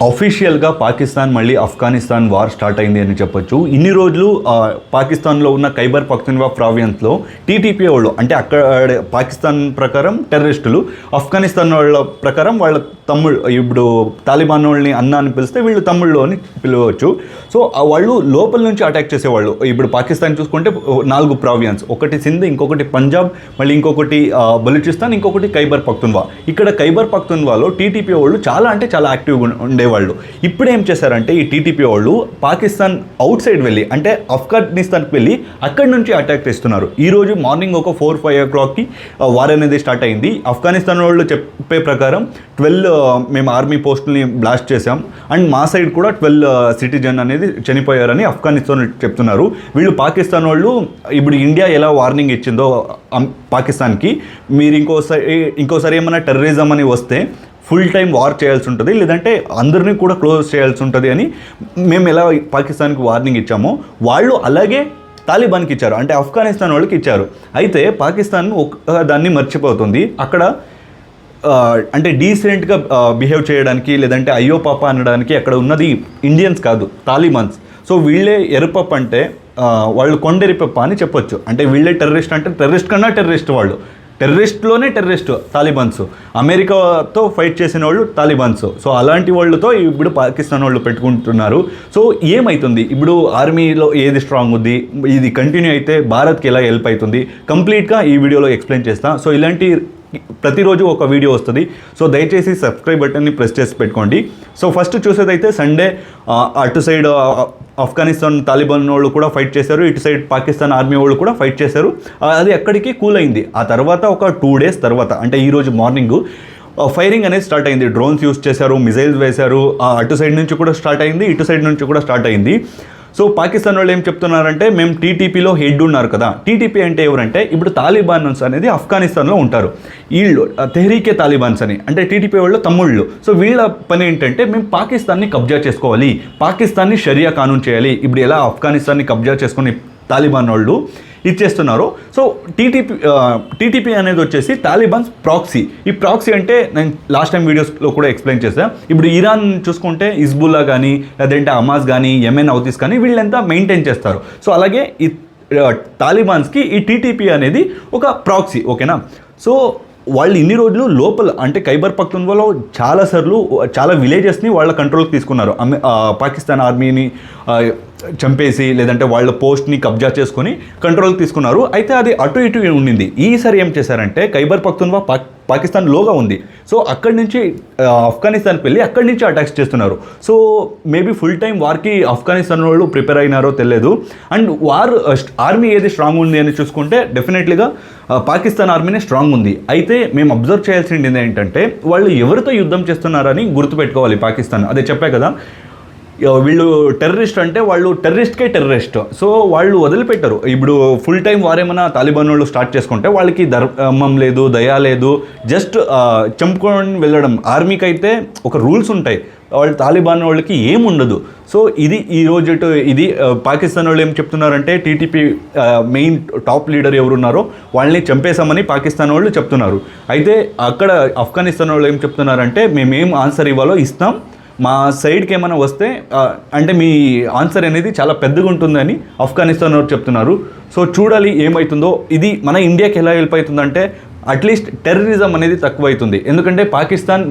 అఫీషియల్గా పాకిస్తాన్ మళ్ళీ Afghanistan war start అయింది అని చెప్పొచ్చు. ఇన్ని రోజులు పాకిస్తాన్లో ఉన్న ఖైబర్ పఖ్తూన్ఖ్వా ప్రావియన్స్లో టీటీపీ వాళ్ళు, అంటే అక్కడ పాకిస్తాన్ ప్రకారం టెర్రరిస్టులు, ఆఫ్ఘనిస్తాన్ వాళ్ళ ప్రకారం వాళ్ళ తమ్ముళ్ళు, ఇప్పుడు తాలిబాన్ వాళ్ళని అన్న అని పిలిస్తే వీళ్ళు తమ్ముళ్ళు అని పిలవచ్చు. సో వాళ్ళు లోపల నుంచి అటాక్ చేసేవాళ్ళు. ఇప్పుడు పాకిస్తాన్ చూసుకుంటే 4 ప్రావియన్స్, ఒకటి సింధ్, ఇంకొకటి పంజాబ్, మళ్ళీ ఇంకొకటి బలూచిస్తాన్, ఇంకొకటి ఖైబర్ పఖ్తూన్ఖ్వా. ఇక్కడ ఖైబర్ పఖ్తూన్ఖ్వాలో టీటీపీ వాళ్ళు చాలా అంటే చాలా యాక్టివ్గా ఉండేవాళ్ళు. ఇప్పుడు ఏం చేశారంటే ఈ టీటీపీ వాళ్ళు పాకిస్తాన్ అవుట్ సైడ్ వెళ్ళి, అంటే ఆఫ్ఘనిస్తాన్కి వెళ్ళి అక్కడి నుంచి అటాక్ చేస్తున్నారు. ఈరోజు మార్నింగ్ ఒక 4-5 o'clockకి వార్ అనేది స్టార్ట్ అయింది. ఆఫ్ఘనిస్తాన్ వాళ్ళు చెప్పే ప్రకారం 12 మేము ఆర్మీ పోస్టుల్ని బ్లాస్ట్ చేశాం, అండ్ మా సైడ్ కూడా 12 సిటిజన్ అనేది చనిపోయారని ఆఫ్ఘనిస్తాన్ చెప్తున్నారు. వీళ్ళు పాకిస్తాన్ వాళ్ళు ఇప్పుడు ఇండియా ఎలా వార్నింగ్ ఇచ్చిందో పాకిస్తాన్కి, మీరు ఇంకోసారి ఏమైనా టెర్రరిజం అని వస్తే ఫుల్ టైం వార్ చేయాల్సి ఉంటుంది, లేదంటే అందరినీ కూడా క్లోజ్ చేయాల్సి ఉంటుంది అని మేము ఎలా పాకిస్తాన్కి వార్నింగ్ ఇచ్చామో వాళ్ళు అలాగే తాలిబాన్కి ఇచ్చారు, అంటే ఆఫ్ఘనిస్తాన్ వాళ్ళకి ఇచ్చారు. అయితే పాకిస్తాన్ దాన్ని మర్చిపోతుంది. అక్కడ అంటే డీసెంట్గా బిహేవ్ చేయడానికి, లేదంటే అయ్యో పాప అనడానికి అక్కడ ఉన్నది ఇండియన్స్ కాదు, తాలిబాన్స్. సో వీళ్ళే ఎరుపప్ప, అంటే వాళ్ళు కొండెరిపప్ప అని చెప్పొచ్చు. అంటే వీళ్ళే టెర్రరిస్ట్, అంటే టెర్రరిస్ట్ కన్నా టెర్రరిస్ట్ వాళ్ళు, టెర్రరిస్ట్లోనే టెర్రరిస్ట్ తాలిబాన్స్. అమెరికాతో ఫైట్ చేసిన వాళ్ళు తాలిబాన్స్. సో అలాంటి వాళ్ళతో ఇప్పుడు పాకిస్తాన్ వాళ్ళు పెట్టుకుంటున్నారు. సో ఏమవుతుంది ఇప్పుడు, ఆర్మీలో ఏది స్ట్రాంగ్ ఉంది, ఇది కంటిన్యూ అయితే భారత్కి ఎలా హెల్ప్ అవుతుంది, కంప్లీట్గా ఈ వీడియోలో ఎక్స్ప్లెయిన్ చేస్తాను. సో ఇలాంటి ప్రతిరోజు ఒక వీడియో వస్తుంది. సో దయచేసి సబ్స్క్రైబ్ బటన్ని ప్రెస్ చేసి పెట్టుకోండి. సో ఫస్ట్ చూసేదైతే సండే అటు సైడ్ ఆఫ్ఘనిస్తాన్ తాలిబాన్ వాళ్ళు కూడా ఫైట్ చేశారు, ఇటు సైడ్ పాకిస్తాన్ ఆర్మీ వాళ్ళు కూడా ఫైట్ చేశారు. అది ఎక్కడికి కూల్ అయింది. ఆ తర్వాత ఒక 2 days తర్వాత, అంటే ఈరోజు మార్నింగ్ ఫైరింగ్ అనేది స్టార్ట్ అయింది. డ్రోన్స్ యూస్ చేశారు, మిజైల్స్ వేశారు. అటు సైడ్ నుంచి కూడా స్టార్ట్ అయింది, ఇటు సైడ్ నుంచి కూడా స్టార్ట్ అయింది. సో పాకిస్తాన్ వాళ్ళు ఏం చెప్తున్నారంటే, మేము టీటీపీలో హెడ్ ఉన్నారు కదా, టీటీపీ అంటే ఎవరంటే ఇప్పుడు తాలిబాన్స్ అనేది ఆఫ్ఘనిస్తాన్లో ఉంటారు. వీళ్ళు తెహ్రీకే తాలిబాన్స్ అని, అంటే టీటీపీ వాళ్ళు తమ్ముళ్ళు. సో వీళ్ళ పని ఏంటంటే, మేము పాకిస్తాన్ని కబ్జా చేసుకోవాలి, పాకిస్తాన్ని షరియా కానూన్ చేయాలి. ఇప్పుడు ఎలా ఆఫ్ఘనిస్తాన్ని కబ్జా చేసుకుని తాలిబాన్ వాళ్ళు ఇచ్చేస్తున్నారు. సో టీటీపీ అనేది వచ్చేసి తాలిబాన్స్ ప్రాక్సీ. ఈ ప్రాక్సీ అంటే నేను లాస్ట్ టైం వీడియోస్లో కూడా ఎక్స్ప్లెయిన్ చేశాను. ఇప్పుడు ఇరాన్ చూసుకుంటే హిజ్బుల్లా కానీ, లేదంటే హమాస్ కానీ, యెమెన్ హౌతీస్ కానీ వీళ్ళంతా మెయింటైన్ చేస్తారు. సో అలాగే ఈ తాలిబాన్స్కి ఈ టీటీపీ అనేది ఒక ప్రాక్సీ, ఓకేనా. సో వాళ్ళు ఇన్ని రోజులు లోపల, అంటే ఖైబర్ పఖ్తూన్ఖ్వాలో చాలా విలేజెస్ని వాళ్ళ కంట్రోల్కి తీసుకున్నారు. పాకిస్తాన్ ఆర్మీని చంపేసి, లేదంటే వాళ్ళ పోస్ట్ని కబ్జా చేసుకొని కంట్రోల్కి తీసుకున్నారు. అయితే అది అటు ఇటు ఉండింది. ఈసారి ఏం చేశారంటే, ఖైబర్ పఖ్తూన్ఖ్వా పాకిస్తాన్ లోగా ఉంది. సో అక్కడి నుంచి ఆఫ్ఘనిస్తాన్కి వెళ్ళి అక్కడి నుంచి అటాక్స్ చేస్తున్నారు. సో మేబీ ఫుల్ టైం వార్కి ఆఫ్ఘనిస్తాన్ వాళ్ళు ప్రిపేర్ అయినారో తెలియదు. అండ్ ఆర్మీ ఏది స్ట్రాంగ్ ఉంది అని చూసుకుంటే డెఫినెట్లీగా పాకిస్తాన్ ఆర్మీనే స్ట్రాంగ్ ఉంది. అయితే మేము అబ్జర్వ్ చేయాల్సింది ఏంటంటే, వాళ్ళు ఎవరితో యుద్ధం చేస్తున్నారని గుర్తుపెట్టుకోవాలి పాకిస్తాన్. అదే చెప్పా కదా, వీళ్ళు టెర్రరిస్ట్ అంటే వాళ్ళు టెర్రరిస్ట్కే టెర్రరిస్ట్. సో వాళ్ళు వదిలిపెట్టారు. ఇప్పుడు ఫుల్ టైం వారేమైనా తాలిబాన్ వాళ్ళు స్టార్ట్ చేసుకుంటే వాళ్ళకి ధర్మం లేదు, దయా లేదు, జస్ట్ చంపుకొని వెళ్ళడం. ఆర్మీకి అయితే ఒక రూల్స్ ఉంటాయి, వాళ్ళు తాలిబాన్ వాళ్ళకి ఏముండదు. సో ఇది పాకిస్తాన్ వాళ్ళు ఏం చెప్తున్నారంటే, టీటీపీ మెయిన్ టాప్ లీడర్ ఎవరున్నారో వాళ్ళని చంపేశామని పాకిస్తాన్ వాళ్ళు చెప్తున్నారు. అయితే అక్కడ ఆఫ్ఘనిస్తాన్ వాళ్ళు ఏం చెప్తున్నారంటే, మేమేం ఆన్సర్ ఇవ్వాలో ఇస్తాం, మా సైడ్కి ఏమైనా వస్తే అంటే మీ ఆన్సర్ అనేది చాలా పెద్దగా ఉంటుందని ఆఫ్ఘనిస్తాన్ వారు చెప్తున్నారు. సో చూడాలి ఏమవుతుందో. ఇది మన ఇండియాకి ఎలా హెల్ప్ అవుతుందంటే, అట్లీస్ట్ టెర్రరిజం అనేది తక్కువ అవుతుంది. ఎందుకంటే పాకిస్తాన్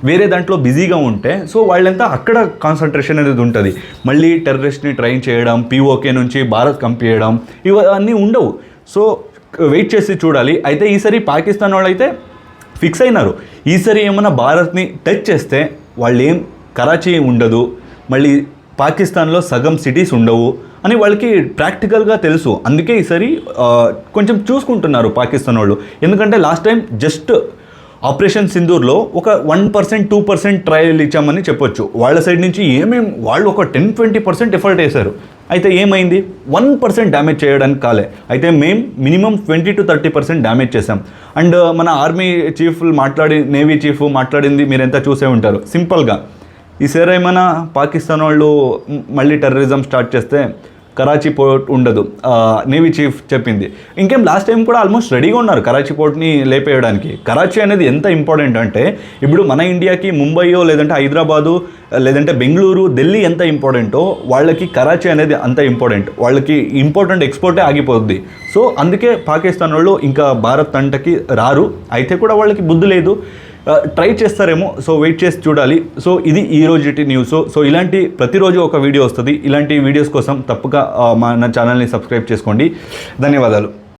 వేరే దాంట్లో బిజీగా ఉంటే, సో వాళ్ళంతా అక్కడ కాన్సన్ట్రేషన్ అనేది ఉంటుంది. మళ్ళీ టెర్రరిస్ట్ని ట్రైన్ చేయడం, పీఓకే నుంచి భారత్ పంపించడం, ఇవన్నీ ఉండవు. సో వెయిట్ చేసి చూడాలి. అయితే ఈసారి పాకిస్తాన్ వాళ్ళు అయితే ఫిక్స్ అయినారు, ఈసారి ఏమైనా భారత్ని టచ్ చేస్తే వాళ్ళు కరాచీ ఉండదు, మళ్ళీ పాకిస్తాన్లో సగం సిటీస్ ఉండవు అని వాళ్ళకి ప్రాక్టికల్గా తెలుసు. అందుకే ఈసారి కొంచెం చూసుకుంటున్నారు పాకిస్తాన్ వాళ్ళు. ఎందుకంటే లాస్ట్ టైం జస్ట్ ఆపరేషన్ సింధూర్లో ఒక 1%, 2% ట్రయల్ ఇచ్చామని చెప్పొచ్చు. వాళ్ళ సైడ్ నుంచి వాళ్ళు ఒక 10-20% ఎఫర్ట్ వేశారు. అయితే ఏమైంది, 1% డ్యామేజ్ చేయడానికి కాలే. అయితే మేము మినిమం 20-30% డ్యామేజ్ చేసాం. అండ్ మన ఆర్మీ చీఫ్ నేవీ చీఫ్ మాట్లాడింది మీరెంత చూసే ఉంటారు. సింపుల్గా ఈసారి ఏమైనా పాకిస్తాన్ వాళ్ళు మళ్ళీ టెర్రరిజం స్టార్ట్ చేస్తే కరాచీ పోర్ట్ ఉండదు, నేవీ చీఫ్ చెప్పింది. ఇంకేం లాస్ట్ టైం కూడా ఆల్మోస్ట్ రెడీగా ఉన్నారు కరాచీ పోర్ట్ని లేపేయడానికి. కరాచీ అనేది ఎంత ఇంపార్టెంట్ అంటే ఇప్పుడు మన ఇండియాకి ముంబైయో లేదంటే హైదరాబాదు లేదంటే బెంగళూరు, ఢిల్లీ ఎంత ఇంపార్టెంటో వాళ్ళకి కరాచీ అనేది అంత ఇంపార్టెంట్. వాళ్ళకి ఇంపార్టెంట్ ఎక్స్పోర్టే ఆగిపోద్ది. సో అందుకే పాకిస్తాన్ వాళ్ళు ఇంకా భారత్ తంటకి రారు. అయితే కూడా వాళ్ళకి బుద్ధి లేదు, ట్రై చేస్తారేమో. సో వెయిట్ చేసి చూడాలి. సో ఇది ఈ రోజుటి న్యూస్. సో ఇలాంటి ప్రతిరోజు ఒక వీడియో వస్తుంది. ఇలాంటి వీడియోస్ కోసం తప్పక మన ఛానల్ని సబ్స్క్రైబ్ చేసుకోండి. ధన్యవాదాలు.